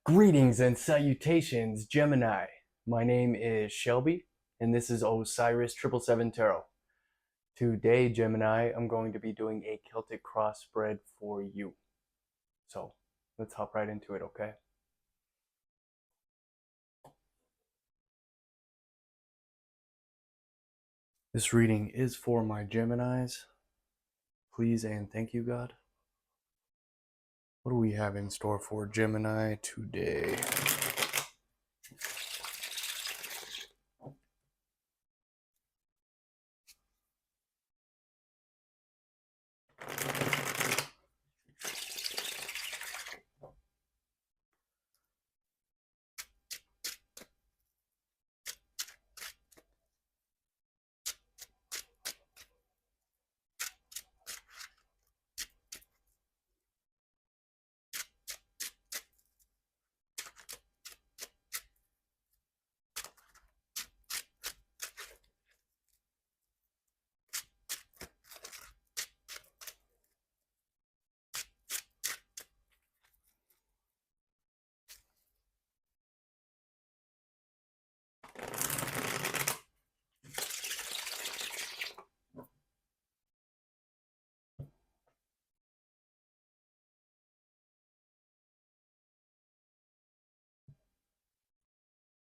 Greetings and salutations, Gemini. My name is Shelby, and this is Osiris 777 Tarot. Today, Gemini, I'm going to be doing a Celtic cross spread for you. So, let's hop right into it, okay? This reading is for my Geminis. Please and thank you, God. What do we have in store for Gemini today?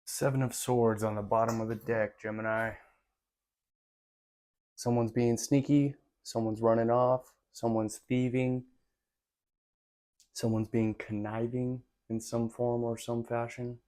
Seven of Swords on the bottom of the deck, Gemini. Someone's being sneaky, someone's running off, someone's thieving, someone's being conniving in some form or some fashion.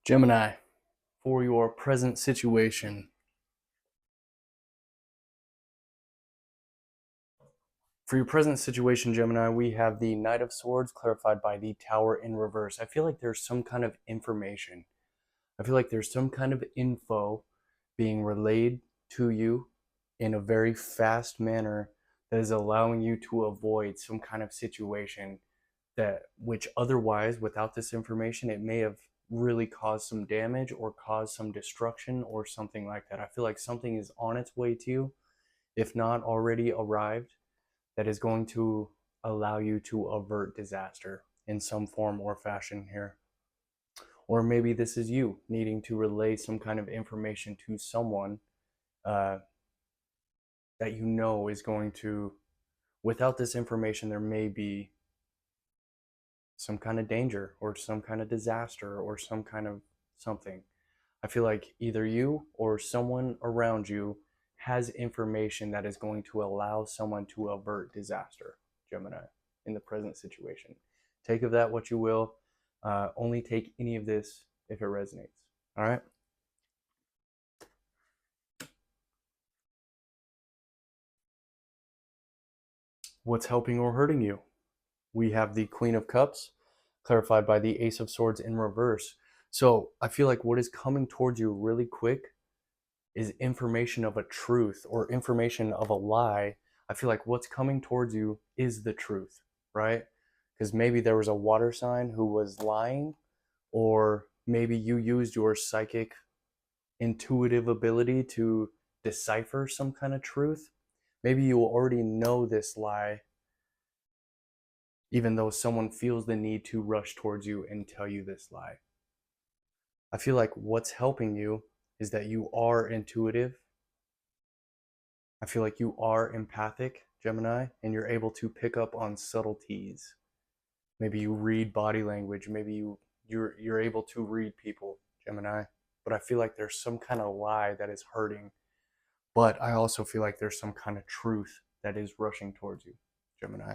Gemini, for your present situation. For your present situation, Gemini, we have the Knight of Swords clarified by the Tower in reverse. I feel like there's some kind of information. I feel like there's some kind of info being relayed to you in a very fast manner that is allowing you to avoid some kind of situation that which otherwise, without this information, it may have really caused some damage or caused some destruction or something like that. I feel like something is on its way to you, if not already arrived, that is going to allow you to avert disaster in some form or fashion here. Or maybe this is you needing to relay some kind of information to someone that you know is going to, without this information, there may be some kind of danger or some kind of disaster or some kind of something. I feel like either you or someone around you has information that is going to allow someone to avert disaster, Gemini, in the present situation. Take of that what you will. Only take any of this if it resonates. All right? What's helping or hurting you? We have the Queen of Cups, clarified by the Ace of Swords in reverse. So I feel like what is coming towards you really quick is information of a truth or information of a lie. I feel like what's coming towards you is the truth, right? Because maybe there was a water sign who was lying, or maybe you used your psychic intuitive ability to decipher some kind of truth. Maybe you already know this lie, even though someone feels the need to rush towards you and tell you this lie. I feel like what's helping you is that you are intuitive. I feel like you are empathic, Gemini, and you're able to pick up on subtleties. Maybe you read body language, maybe you're able to read people, Gemini. But I feel like there's some kind of lie that is hurting. But I also feel like there's some kind of truth that is rushing towards you, Gemini.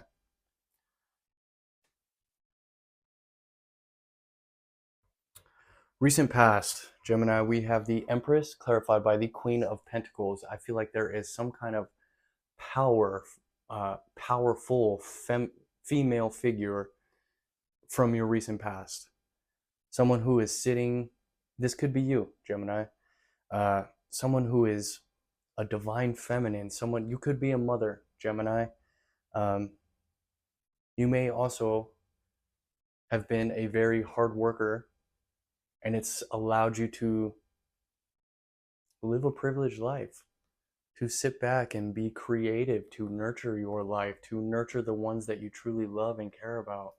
Recent past, Gemini, we have the Empress clarified by the Queen of Pentacles. I feel like there is some kind of power, powerful female figure from your recent past. Someone who is sitting, this could be you, Gemini. Someone who is a divine feminine, someone, you could be a mother, Gemini. Um, you may also have been a very hard worker, and it's allowed you to live a privileged life, to sit back and be creative, to nurture your life, to nurture the ones that you truly love and care about.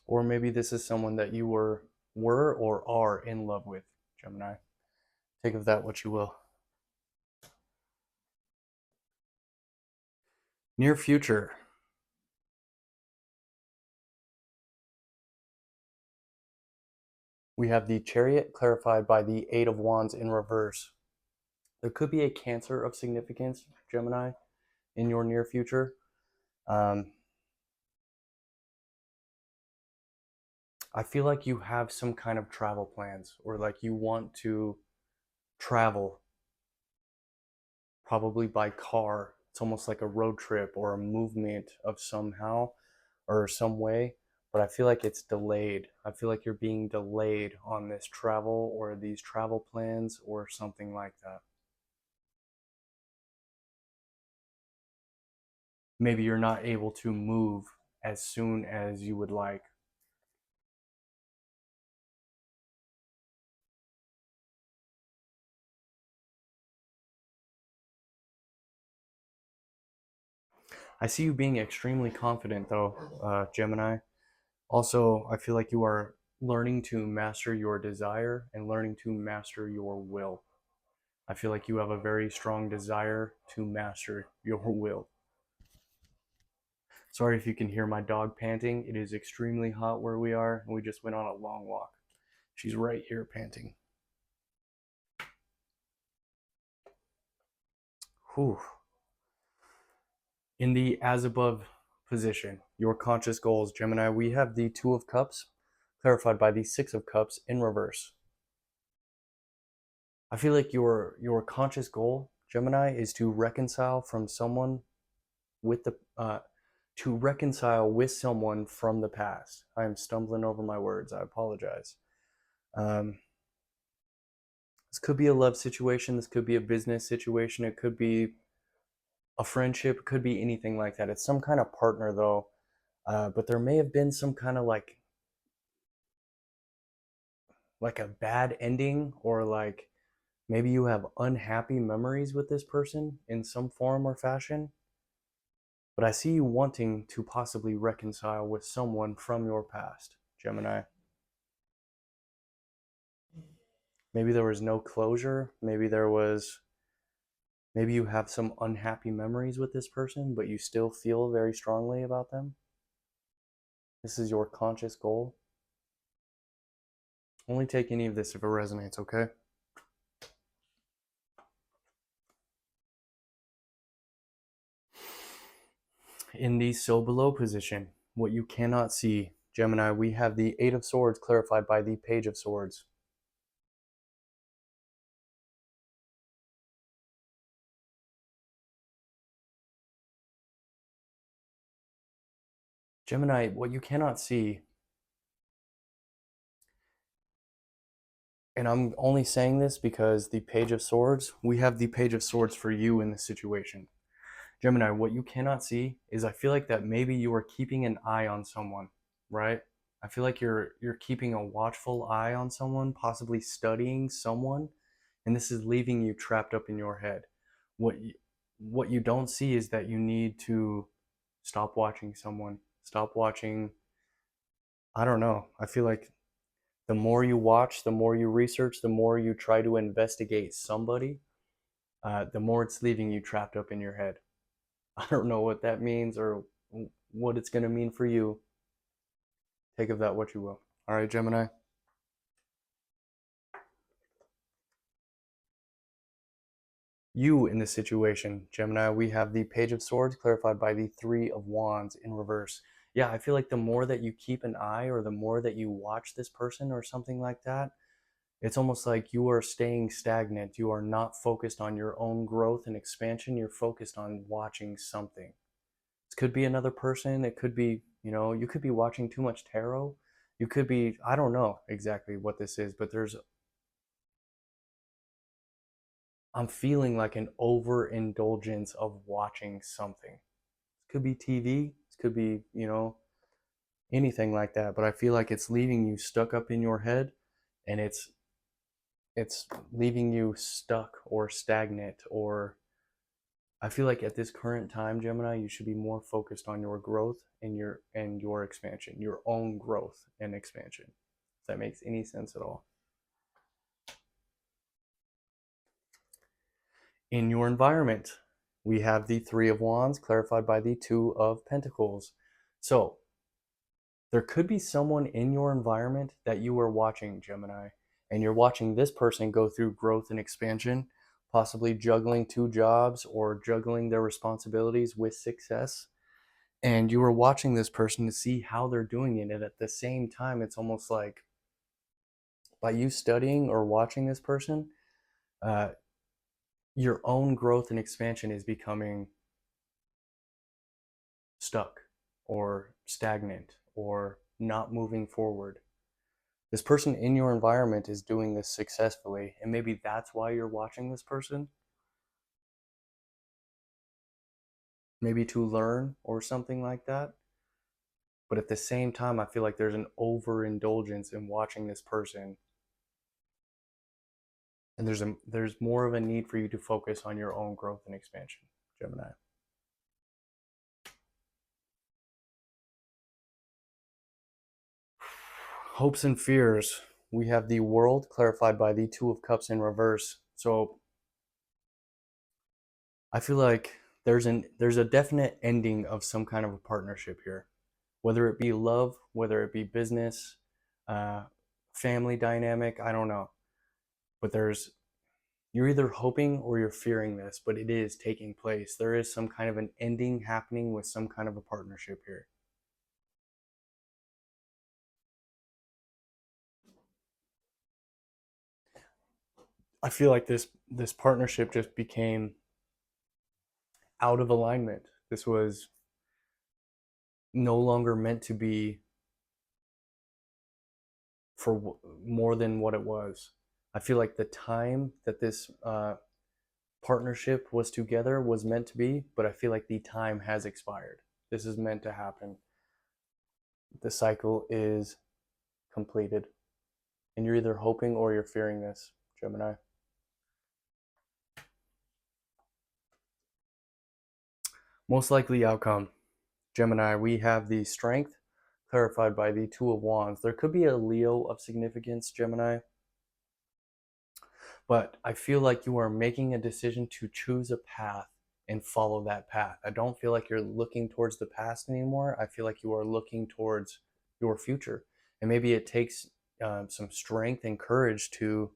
Or maybe this is someone that you were or are in love with, Gemini. Take of that what you will. Near future. We have the Chariot clarified by the Eight of Wands in reverse. There could be a Cancer of significance, Gemini, in your near future. I feel like you have some kind of travel plans, or like you want to travel, probably by car. It's almost like a road trip or a movement of somehow or some way, but I feel like it's delayed. I feel like you're being delayed on this travel or these travel plans or something like that. Maybe you're not able to move as soon as you would like. I see you being extremely confident though, Gemini. Also, I feel like you are learning to master your desire and learning to master your will. I feel like you have a very strong desire to master your will. Sorry if you can hear my dog panting. It is extremely hot where we are, and we just went on a long walk. She's right here panting. Whew. In the as above position, your conscious goals, Gemini, we have the Two of Cups clarified by the Six of Cups in reverse. I feel like your conscious goal, Gemini, is to reconcile from someone with the to reconcile with someone from the past. I am stumbling over my words. I apologize. Um, this could be a love situation. This could be a business situation. It could be a friendship. It could be anything like that. It's some kind of partner, though. But there may have been some kind of like a bad ending, or like maybe you have unhappy memories with this person in some form or fashion. But I see you wanting to possibly reconcile with someone from your past, Gemini. Maybe there was no closure. Maybe you have some unhappy memories with this person, but you still feel very strongly about them. This is your conscious goal. Only take any of this if it resonates, okay? In the so below position, what you cannot see, Gemini, we have the Eight of Swords clarified by the Page of Swords. Gemini, what you cannot see, and I'm only saying this because the Page of Swords, we have the Page of Swords for you in this situation. Gemini, what you cannot see is I feel like that maybe you are keeping an eye on someone, right? I feel like you're keeping a watchful eye on someone, possibly studying someone, and this is leaving you trapped up in your head. What you don't see is that you need to stop watching someone. Stop watching. I don't know. I feel like the more you watch, the more you research, the more you try to investigate somebody, the more it's leaving you trapped up in your head. I don't know what that means or what it's going to mean for you. Take of that what you will. All right, Gemini. You in this situation, Gemini, we have the Page of Swords clarified by the Three of Wands in reverse. Yeah, I feel like the more that you keep an eye or the more that you watch this person or something like that, it's almost like you are staying stagnant. You are not focused on your own growth and expansion. You're focused on watching something. This could be another person. It could be, you could be watching too much tarot. You could be, I don't know exactly what this is, but I'm feeling like an overindulgence of watching something. It could be TV. It could be, anything like that. But I feel like it's leaving you stuck up in your head, and it's leaving you stuck or stagnant. Or I feel like at this current time, Gemini, you should be more focused on your growth and your expansion, your own growth and expansion. If that makes any sense at all. In your environment, we have the Three of Wands clarified by the Two of Pentacles. So there could be someone in your environment that you are watching, Gemini, and you're watching this person go through growth and expansion, possibly juggling two jobs or juggling their responsibilities with success. And you are watching this person to see how they're doing it. And at the same time, it's almost like by you studying or watching this person, uh, your own growth and expansion is becoming stuck or stagnant or not moving forward. This person in your environment is doing this successfully, and maybe that's why you're watching this person. Maybe to learn or something like that. But at the same time, I feel like there's an overindulgence in watching this person. And there's more of a need for you to focus on your own growth and expansion, Gemini. Hopes and fears. We have the World clarified by the Two of Cups in reverse. So I feel like there's a definite ending of some kind of a partnership here, whether it be love, whether it be business, uh, family dynamic. I don't know, but you're either hoping or you're fearing this, but it is taking place. There is some kind of an ending happening with some kind of a partnership here. I feel like this partnership just became out of alignment. This was no longer meant to be for more than what it was. I feel like the time that this partnership was together was meant to be, but I feel like the time has expired. This is meant to happen. The cycle is completed. And you're either hoping or you're fearing this, Gemini. Most likely outcome, Gemini, we have the Strength clarified by the Two of Wands. There could be a Leo of significance, Gemini, but I feel like you are making a decision to choose a path and follow that path. I don't feel like you're looking towards the past anymore. I feel like you are looking towards your future. And maybe it takes some strength and courage to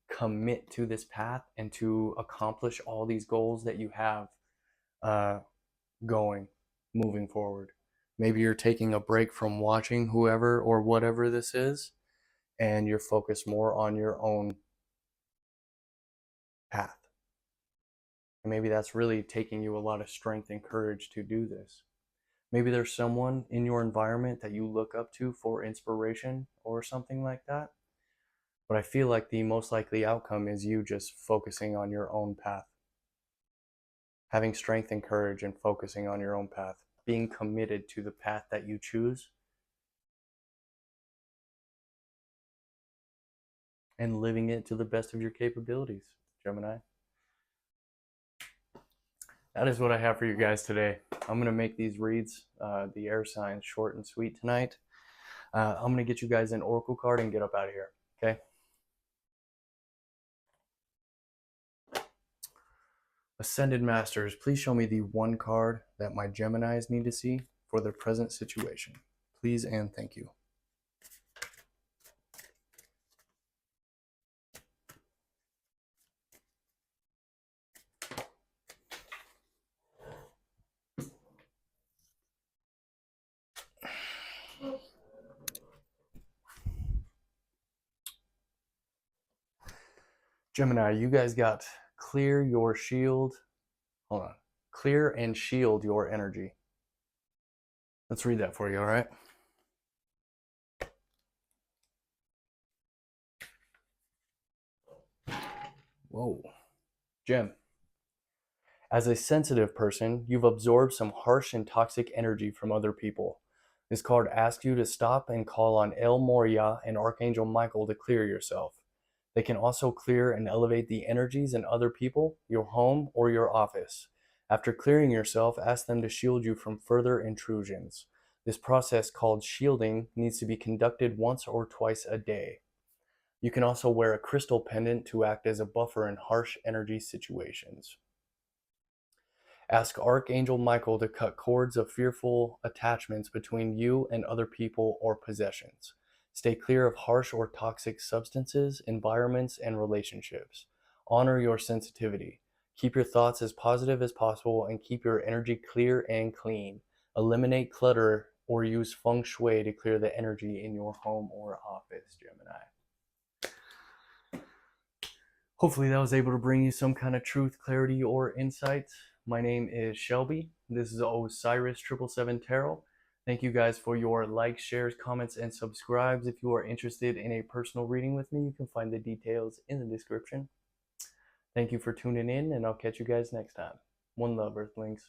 commit to this path and to accomplish all these goals that you have uh, going, moving forward. Maybe you're taking a break from watching whoever or whatever this is, and you're focused more on your own path. And maybe that's really taking you a lot of strength and courage to do this. Maybe there's someone in your environment that you look up to for inspiration or something like that. But I feel like the most likely outcome is you just focusing on your own path. Having strength and courage and focusing on your own path. Being committed to the path that you choose. And living it to the best of your capabilities, Gemini. That is what I have for you guys today. I'm going to make these reads, the air signs, short and sweet tonight. I'm going to get you guys an oracle card and get up out of here, okay? Ascended Masters, please show me the one card that my Geminis need to see for their present situation. Please and thank you. Gemini, you guys got clear your shield. Hold on. Clear and shield your energy. Let's read that for you, all right? Whoa. Gem. As a sensitive person, you've absorbed some harsh and toxic energy from other people. This card asks you to stop and call on El Moria and Archangel Michael to clear yourself. They can also clear and elevate the energies in other people, your home, or your office. After clearing yourself, ask them to shield you from further intrusions. This process, called shielding, needs to be conducted once or twice a day. You can also wear a crystal pendant to act as a buffer in harsh energy situations. Ask Archangel Michael to cut cords of fearful attachments between you and other people or possessions. Stay clear of harsh or toxic substances, environments, and relationships. Honor your sensitivity. Keep your thoughts as positive as possible and keep your energy clear and clean. Eliminate clutter or use feng shui to clear the energy in your home or office, Gemini. Hopefully that was able to bring you some kind of truth, clarity, or insight. My name is Shelby. This is Osiris 777 Tarot. Thank you guys for your likes, shares, comments, and subscribes. If you are interested in a personal reading with me, you can find the details in the description. Thank you for tuning in, and I'll catch you guys next time. One love, Earthlings.